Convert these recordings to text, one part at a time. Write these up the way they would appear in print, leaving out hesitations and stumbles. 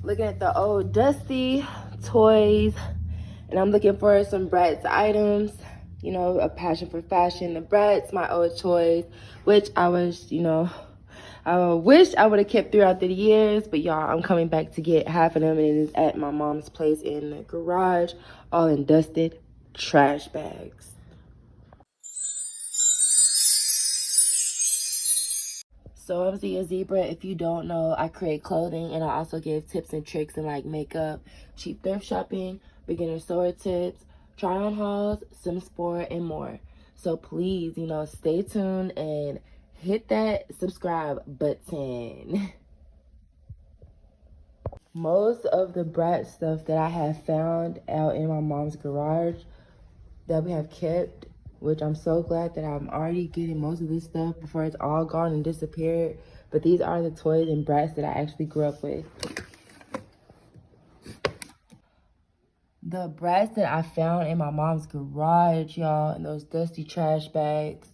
looking at the old dusty toys, and I'm looking for some Bratz items. You know, a passion for fashion. The Bratz, my old toys, which I was, you know, I wish I would have kept throughout the years, but y'all, I'm coming back to get half of them, and it is at my mom's place in the garage, all in dusted trash bags. So I'm Zia Zebra. If you don't know, I create clothing, and I also give tips and tricks in like makeup, cheap thrift shopping, beginner sewer tips, try on hauls, sim sport, and more. So please, you know, stay tuned and hit that subscribe button. Most of the Bratz stuff that I have found out in my mom's garage that we have kept, which I'm so glad that I'm already getting most of this stuff before it's all gone and disappeared. But these are the toys and Bratz that I actually grew up with. The Bratz that I found in my mom's garage, y'all, in those dusty trash bags.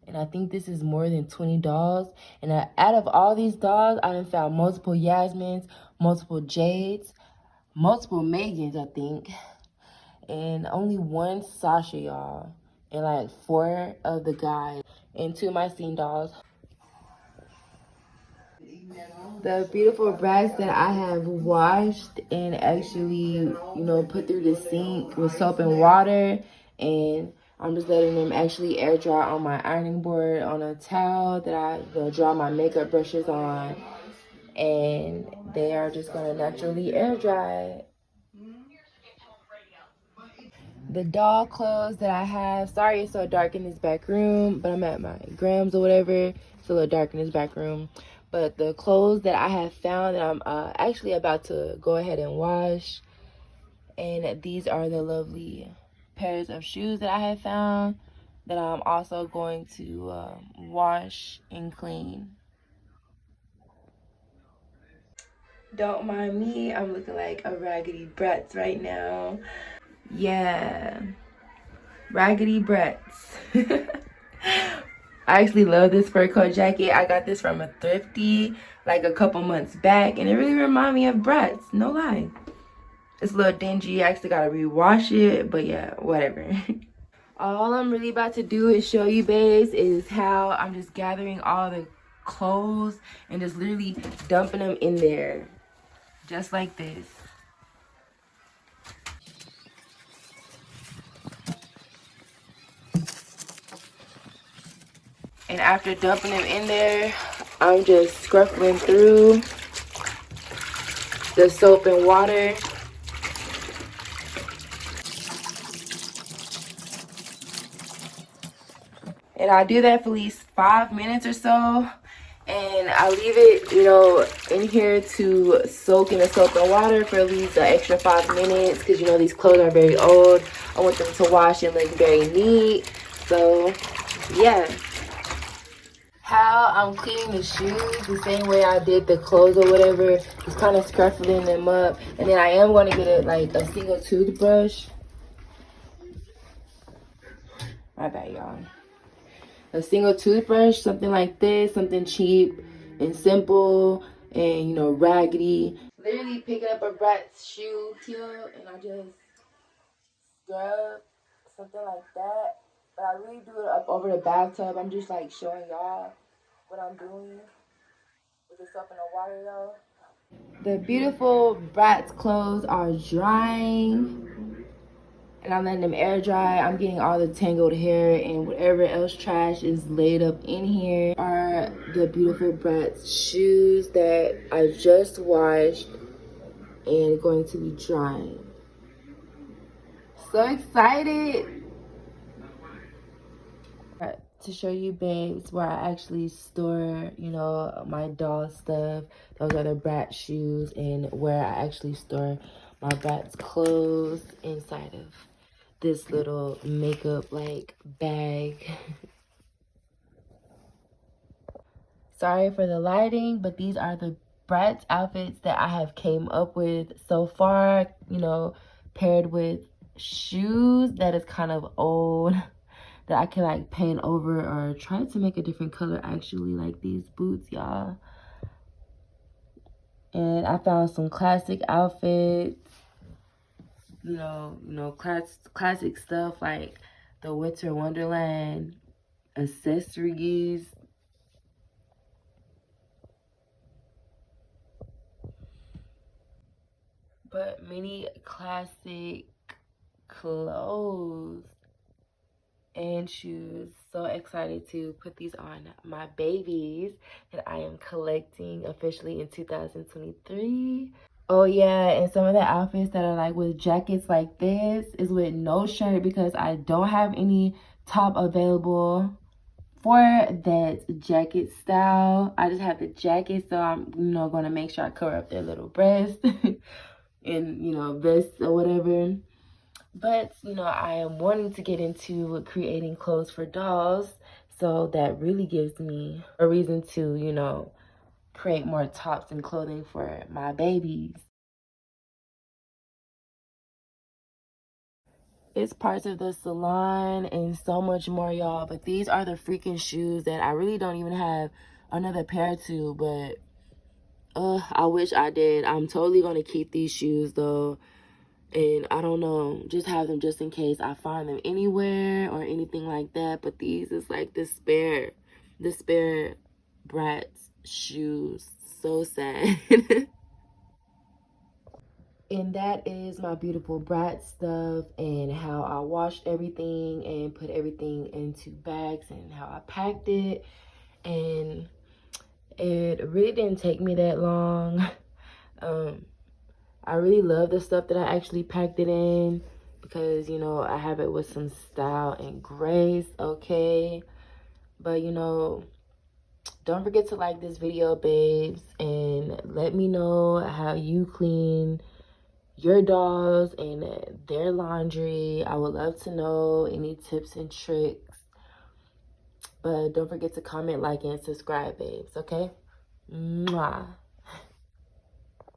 And I think this is more than 20 dolls. And out of all these dolls, I done found multiple Yasmins, multiple Jades, multiple Megans, I think. And only one Sasha, y'all. And like 4 of the guys. And 2 of my scene dolls. The beautiful Bratz that I have washed and actually, you know, put through the sink with soap and water. And I'm just letting them actually air dry on my ironing board on a towel that I will dry my makeup brushes on. And they are just going to naturally air dry. The doll clothes that I have, sorry it's so dark in this back room, but I'm at my grams or whatever. It's a little dark in this back room. But the clothes that I have found that I'm actually about to go ahead and wash. And these are the lovely pairs of shoes that I have found that I'm also going to wash and clean. Don't mind me, I'm looking like a raggedy Bratz right now. Yeah, raggedy Bratz. I actually love this fur coat jacket. I got this from a thrifty like a couple months back, and it really reminded me of Bratz, no lie. It's a little dingy. I actually gotta rewash it, but yeah, whatever. All I'm really about to do is show you babes is how I'm just gathering all the clothes and just literally dumping them in there, just like this. And after dumping them in there, I'm just scruffing through the soap and water. And I do that for at least 5 minutes or so. And I leave it, you know, in here to soak in the soap and water for at least an extra 5 minutes. Because, you know, these clothes are very old. I want them to wash and look very neat. So, yeah. How I'm cleaning the shoes, the same way I did the clothes or whatever. Just kind of scruffing them up. And then I am going to get a single toothbrush. My bad, y'all. A single toothbrush, something like this, something cheap and simple and, you know, raggedy. Literally picking up a Bratz shoe heel and I just scrub something like that. But I really do it up over the bathtub. I'm just like showing y'all what I'm doing with the soap and the water though. The beautiful Bratz clothes are drying. And I'm letting them air dry. I'm getting all the tangled hair and whatever else trash is laid up in here. Are the beautiful Bratz shoes that I just washed and going to be drying. So excited to show you babes where I actually store, you know, my doll stuff. Those are the Bratz shoes, and where I actually store my Bratz clothes inside of this little makeup like bag. Sorry for the lighting, but these are the Bratz outfits that I have came up with so far, you know, paired with shoes that is kind of old that I can like paint over or try to make a different color actually, like these boots, y'all. And I found some classic outfits, classic stuff like the Winter Wonderland accessories. But many classic clothes and shoes. So excited to put these on my babies that I am collecting officially in 2023. Oh yeah, and some of the outfits that are like with jackets like this is with no shirt because I don't have any top available for that jacket style. I just have the jacket, so I'm going to make sure I cover up their little breast and vest or whatever. But I am wanting to get into creating clothes for dolls, so that really gives me a reason to create more tops and clothing for my babies. It's parts of the salon and so much more, y'all. But these are the freaking shoes that I really don't even have another pair to, but I wish I did. I'm totally gonna keep these shoes though. And I don't know, just have them just in case I find them anywhere or anything like that. But these is like the spare Bratz shoes. So sad. And that is my beautiful Bratz stuff and how I washed everything and put everything into bags and how I packed it. And it really didn't take me that long. I really love the stuff that I actually packed it in because, I have it with some style and grace, okay? But, don't forget to like this video, babes, and let me know how you clean your dolls and their laundry. I would love to know any tips and tricks. But don't forget to comment, like, and subscribe, babes, okay? Mwah.